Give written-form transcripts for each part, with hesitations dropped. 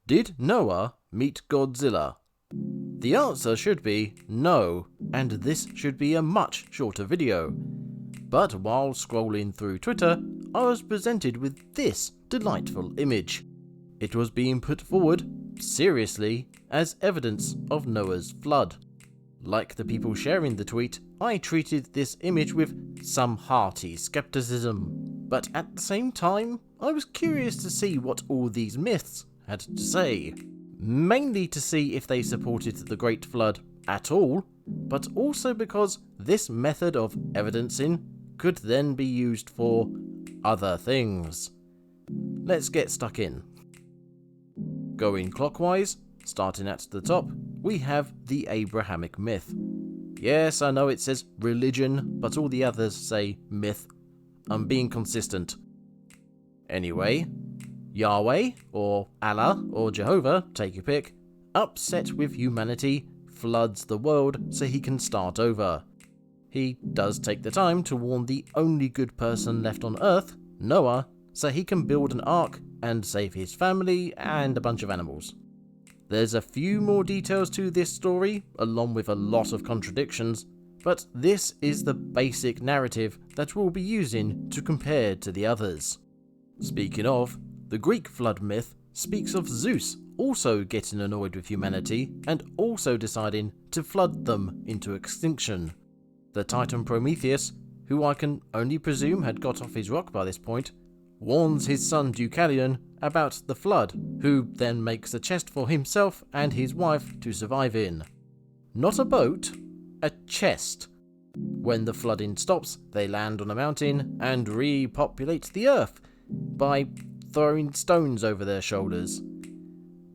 Did Noah meet Godzilla? The answer should be no, and this should be a much shorter video. But while scrolling through Twitter, I was presented with this delightful image. It was being put forward, seriously, as evidence of Noah's flood. Like the people sharing the tweet, I treated this image with some hearty skepticism. But at the same time, I was curious to see what all these myths had to say. Mainly to see if they supported the Great Flood at all, but also because this method of evidencing could then be used for other things. Let's get stuck in. Going clockwise, starting at the top, we have the Abrahamic myth. Yes, I know it says religion, but all the others say myth. I'm being consistent. Anyway, Yahweh, or Allah, or Jehovah, take your pick, upset with humanity, floods the world so he can start over. He does take the time to warn the only good person left on Earth, Noah, so he can build an ark and save his family and a bunch of animals. There's a few more details to this story, along with a lot of contradictions, but this is the basic narrative that we'll be using to compare to the others. Speaking of, the Greek flood myth speaks of Zeus also getting annoyed with humanity and also deciding to flood them into extinction. The Titan Prometheus, who I can only presume had got off his rock by this point, warns his son Deucalion about the flood, who then makes a chest for himself and his wife to survive in. Not a boat, a chest. When the flooding stops, they land on a mountain and repopulate the earth by throwing stones over their shoulders.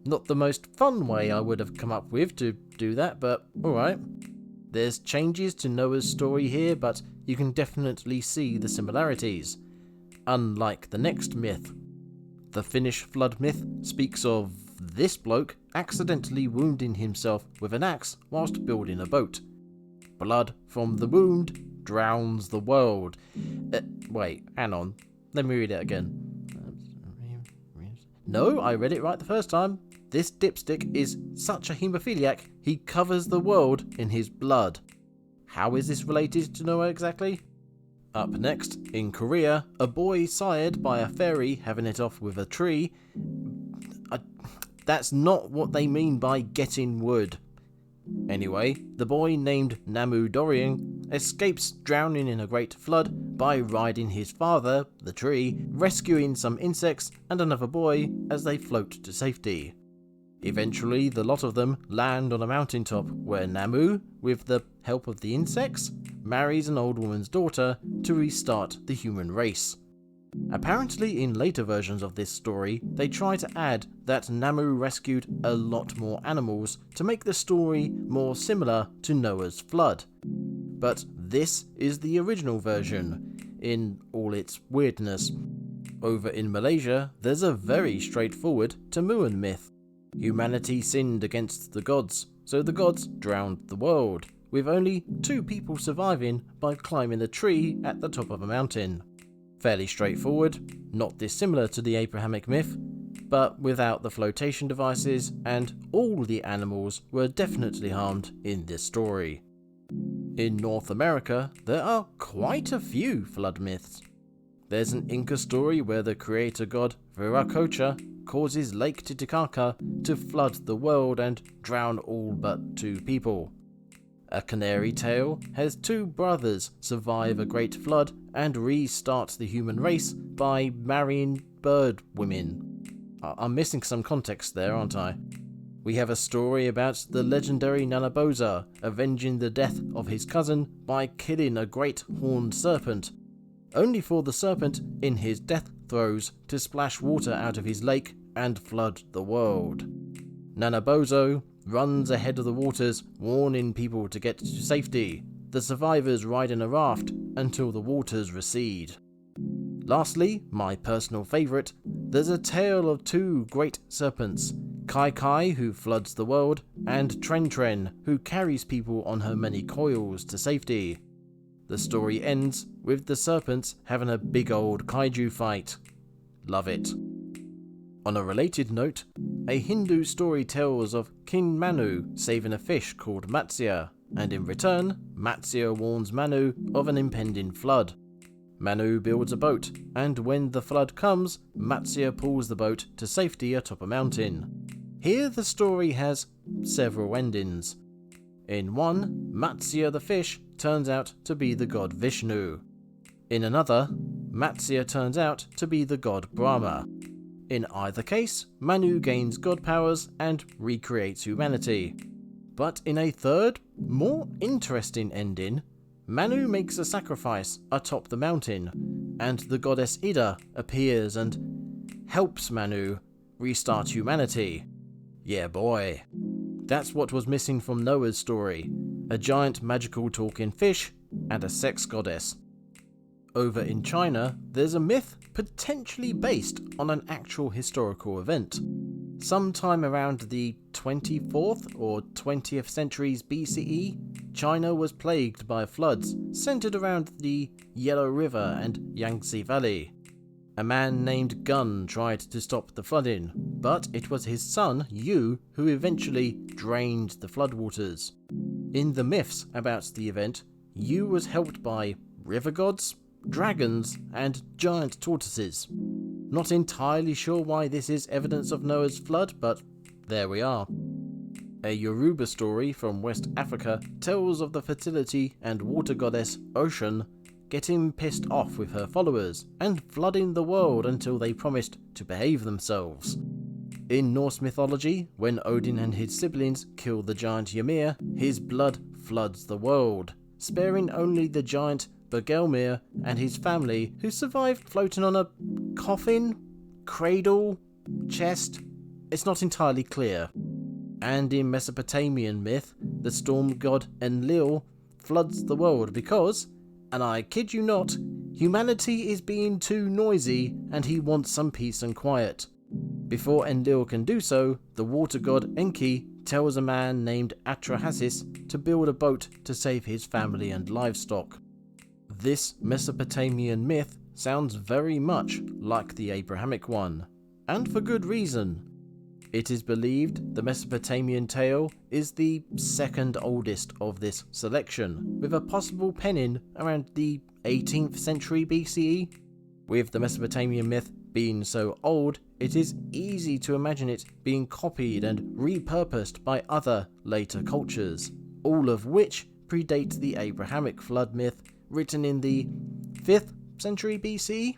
Not the most fun way I would have come up with to do that, but alright. There's changes to Noah's story here, but you can definitely see the similarities. Unlike the next myth. The Finnish flood myth speaks of this bloke accidentally wounding himself with an axe whilst building a boat. Blood from the wound drowns the world. Wait, hang on. Let me read it again. No, I read it right the first time. This dipstick is such a haemophiliac, he covers the world in his blood. How is this related to Noah exactly? Up next, in Korea, a boy sired by a fairy having it off with a tree. That's not what they mean by getting wood. Anyway, the boy named Namu Dorian escapes drowning in a great flood by riding his father, the tree, rescuing some insects and another boy as they float to safety. Eventually, the lot of them land on a mountaintop where Namu, with the help of the insects, marries an old woman's daughter to restart the human race. Apparently, in later versions of this story, they try to add that Namu rescued a lot more animals to make the story more similar to Noah's flood. But this is the original version, in all its weirdness. Over in Malaysia, there's a very straightforward Temuan myth. Humanity sinned against the gods, so the gods drowned the world, with only 2 people surviving by climbing a tree at the top of a mountain. Fairly straightforward, not dissimilar to the Abrahamic myth, but without the flotation devices, and all the animals were definitely harmed in this story. In North America, there are quite a few flood myths. There's an Inca story where the creator god Viracocha causes Lake Titicaca to flood the world and drown all but 2 people. A canary tale has 2 brothers survive a great flood and restart the human race by marrying bird women. I'm missing some context there, aren't I? We have a story about the legendary Nanaboza avenging the death of his cousin by killing a great horned serpent, only for the serpent in his death throes to splash water out of his lake and flood the world. Nanabozo runs ahead of the waters, warning people to get to safety, the survivors ride in a raft until the waters recede. Lastly, my personal favourite, there's a tale of 2 great serpents, Kai Kai, who floods the world, and Tren Tren, who carries people on her many coils to safety. The story ends with the serpents having a big old kaiju fight. Love it. On a related note, a Hindu story tells of King Manu saving a fish called Matsya, and in return, Matsya warns Manu of an impending flood. Manu builds a boat, and when the flood comes, Matsya pulls the boat to safety atop a mountain. Here the story has several endings. In one, Matsya the fish turns out to be the god Vishnu. In another, Matsya turns out to be the god Brahma. In either case, Manu gains god powers and recreates humanity. But in a third, more interesting ending, Manu makes a sacrifice atop the mountain, and the goddess Ida appears and helps Manu restart humanity. Yeah boy. That's what was missing from Noah's story, a giant magical talking fish and a sex goddess. Over in China, there's a myth potentially based on an actual historical event. Sometime around the 24th or 20th centuries BCE, China was plagued by floods centered around the Yellow River and Yangtze Valley. A man named Gun tried to stop the flooding, but it was his son, Yu, who eventually drained the floodwaters. In the myths about the event, Yu was helped by river gods, dragons, and giant tortoises. Not entirely sure why this is evidence of Noah's flood, but there we are. A Yoruba story from West Africa tells of the fertility and water goddess Ocean getting pissed off with her followers and flooding the world until they promised to behave themselves. In Norse mythology, when Odin and his siblings kill the giant Ymir, his blood floods the world, sparing only the giant Bergelmir and his family, who survived floating on a coffin, cradle, chest. It's not entirely clear. And in Mesopotamian myth, the storm god Enlil floods the world because, and I kid you not, humanity is being too noisy and he wants some peace and quiet. Before Enlil can do so, the water god Enki tells a man named Atrahasis to build a boat to save his family and livestock. This Mesopotamian myth sounds very much like the Abrahamic one, and for good reason. It is believed the Mesopotamian tale is the second oldest of this selection, with a possible penning around the 18th century BCE. With the Mesopotamian myth being so old, it is easy to imagine it being copied and repurposed by other later cultures, all of which predate the Abrahamic flood myth written in the 5th century BCE.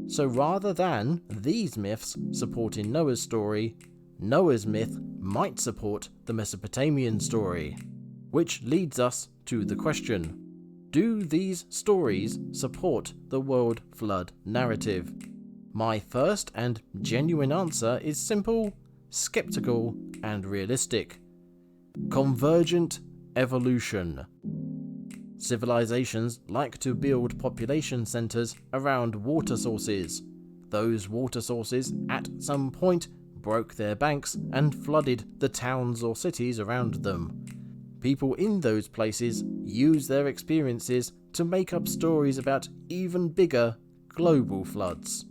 So rather than these myths supporting Noah's story, Noah's myth might support the Mesopotamian story. Which leads us to the question: do these stories support the world flood narrative? My first and genuine answer is simple, skeptical, and realistic. Convergent evolution. Civilizations like to build population centers around water sources. Those water sources at some point broke their banks and flooded the towns or cities around them. People in those places use their experiences to make up stories about even bigger global floods.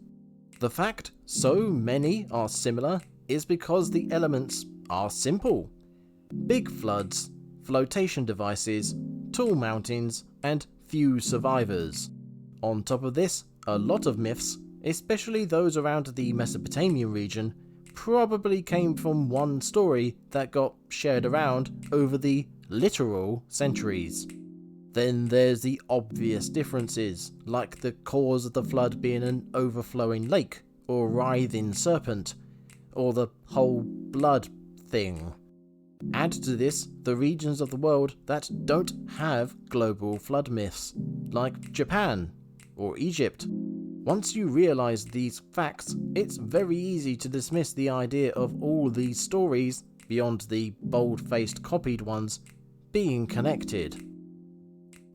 The fact so many are similar is because the elements are simple. Big floods, flotation devices, tall mountains, and few survivors. On top of this, a lot of myths, especially those around the Mesopotamian region, probably came from one story that got shared around over the literal centuries. Then there's the obvious differences, like the cause of the flood being an overflowing lake, or writhing serpent, or the whole blood thing. Add to this the regions of the world that don't have global flood myths, like Japan or Egypt. Once you realise these facts, it's very easy to dismiss the idea of all these stories, beyond the bold-faced copied ones, being connected.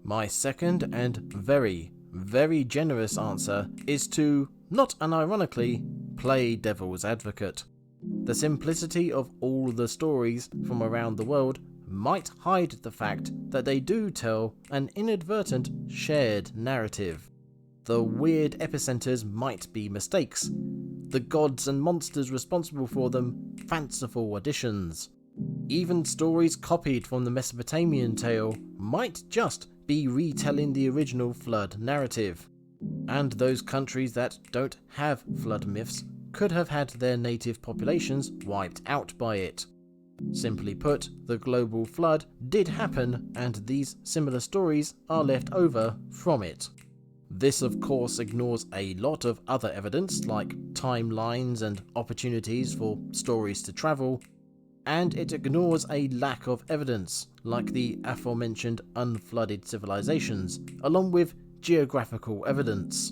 My second and very, very generous answer is to, not unironically, play devil's advocate. The simplicity of all the stories from around the world might hide the fact that they do tell an inadvertent shared narrative. The weird epicenters might be mistakes. the gods and monsters responsible for them fanciful additions. Even stories copied from the Mesopotamian tale might just be retelling the original flood narrative. And those countries that don't have flood myths could have had their native populations wiped out by it. Simply put, the global flood did happen, and these similar stories are left over from it. This of course ignores a lot of other evidence like timelines and opportunities for stories to travel, and it ignores a lack of evidence like the aforementioned unflooded civilizations, along with geographical evidence.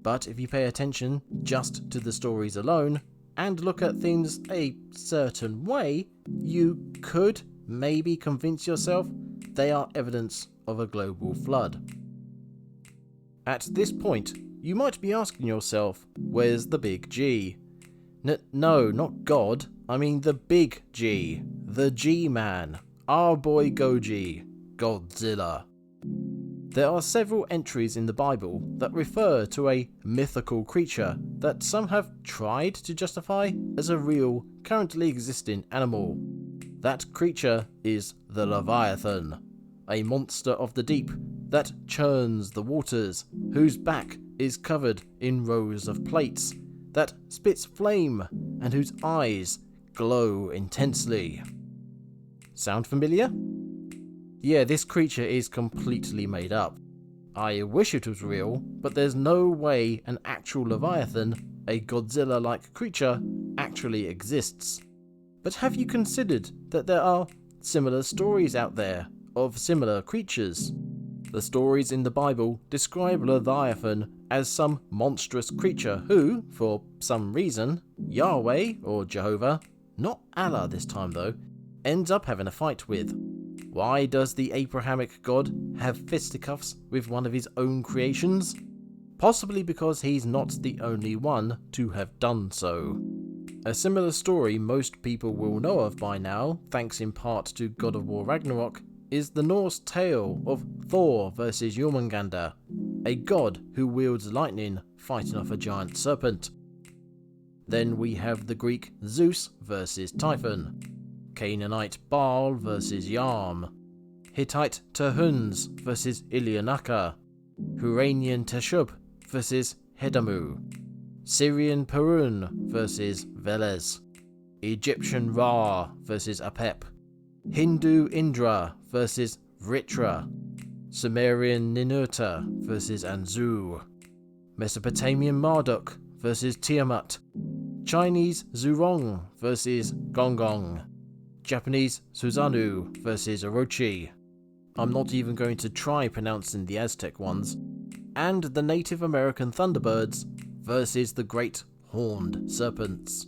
But if you pay attention just to the stories alone, and look at things a certain way, you could maybe convince yourself they are evidence of a global flood. At this point, you might be asking yourself, where's the big G? No, not God, I mean the big G, the G-Man, our boy Goji, Godzilla. There are several entries in the Bible that refer to a mythical creature that some have tried to justify as a real, currently existing animal. That creature is the Leviathan, a monster of the deep that churns the waters, whose back is covered in rows of plates, that spits flame, and whose eyes glow intensely. Sound familiar? Yeah, this creature is completely made up. I wish it was real, but there's no way an actual Leviathan, a Godzilla-like creature, actually exists. But have you considered that there are similar stories out there of similar creatures? The stories in the Bible describe Leviathan as some monstrous creature who, for some reason, Yahweh or Jehovah, not Allah this time though, ends up having a fight with. Why does the Abrahamic God have fisticuffs with one of his own creations? Possibly because he's not the only one to have done so. A similar story most people will know of by now, thanks in part to God of War Ragnarok, is the Norse tale of Thor versus Jormungandr, a god who wields lightning fighting off a giant serpent. Then we have the Greek Zeus versus Typhon, Canaanite Baal versus Yam, Hittite Terhuns versus Ilyanaka, Huranian Teshub versus Hedamu, Syrian Perun versus Velez, Egyptian Ra versus Apep, Hindu Indra versus Vritra, Sumerian Ninurta versus Anzu, Mesopotamian Marduk versus Tiamat, Chinese Zhurong versus Gongong, Japanese Susanoo versus Orochi. I'm not even going to try pronouncing the Aztec ones. And the Native American Thunderbirds versus the Great Horned Serpents.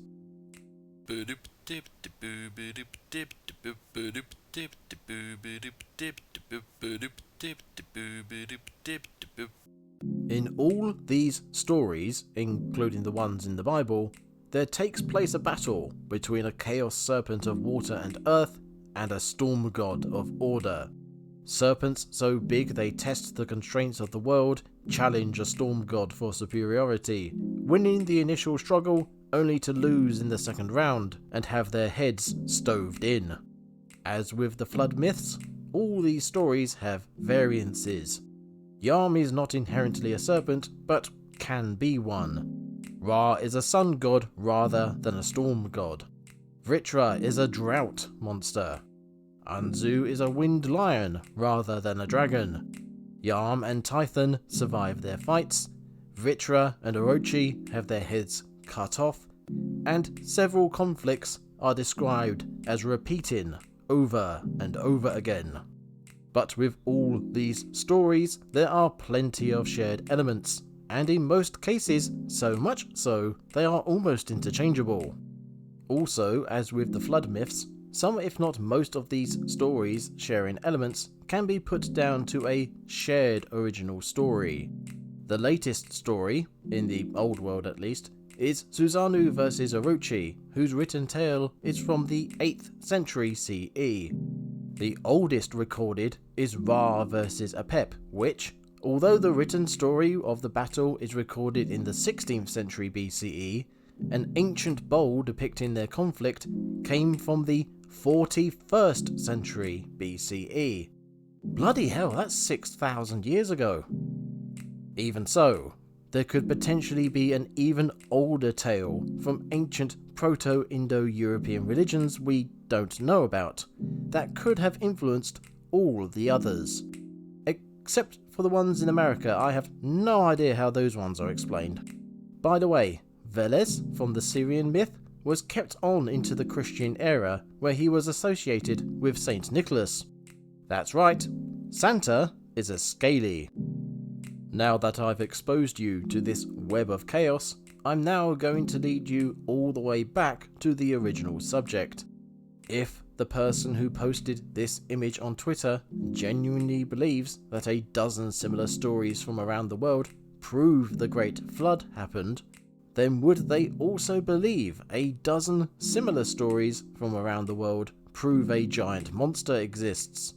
In all these stories, including the ones in the Bible, there takes place a battle between a chaos serpent of water and earth and a storm god of order. Serpents so big they test the constraints of the world challenge a storm god for superiority, winning the initial struggle only to lose in the second round and have their heads stoved in. As with the flood myths, all these stories have variances. Yam is not inherently a serpent, but can be one. Ra is a sun god rather than a storm god. Vritra is a drought monster. Anzu is a wind lion rather than a dragon. Yam and Typhon survive their fights. Vritra and Orochi have their heads cut off. And several conflicts are described as repeating over and over again. But with all these stories, there are plenty of shared elements, and in most cases, so much so, they are almost interchangeable. Also, as with the flood myths, some if not most of these stories sharing elements can be put down to a shared original story. The latest story, in the old world at least, is Susanoo vs Orochi, whose written tale is from the 8th century CE. The oldest recorded is Ra vs Apep, which, although the written story of the battle is recorded in the 16th century BCE, an ancient bowl depicting their conflict came from the 41st century BCE. Bloody hell, that's 6,000 years ago. Even so, there could potentially be an even older tale from ancient Proto-Indo-European religions we don't know about that could have influenced all the others. Except for the ones in America, I have no idea how those ones are explained. By the way, Veles from the Syrian myth was kept on into the Christian era, where he was associated with Saint Nicholas. That's right, Santa is a scaly. Now that I've exposed you to this web of chaos, I'm now going to lead you all the way back to the original subject. If the person who posted this image on Twitter genuinely believes that a dozen similar stories from around the world prove the Great Flood happened, then would they also believe a dozen similar stories from around the world prove a giant monster exists?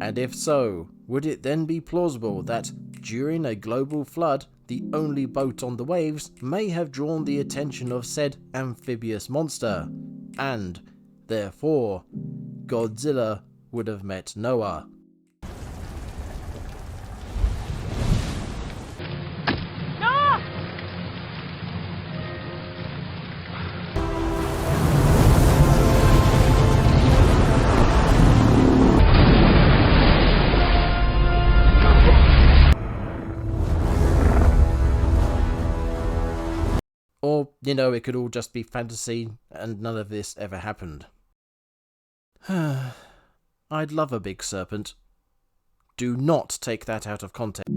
And if so, would it then be plausible that during a global flood, the only boat on the waves may have drawn the attention of said amphibious monster, and, therefore, Godzilla would have met Noah? Or, it could all just be fantasy and none of this ever happened. I'd love a big serpent. Do not take that out of context.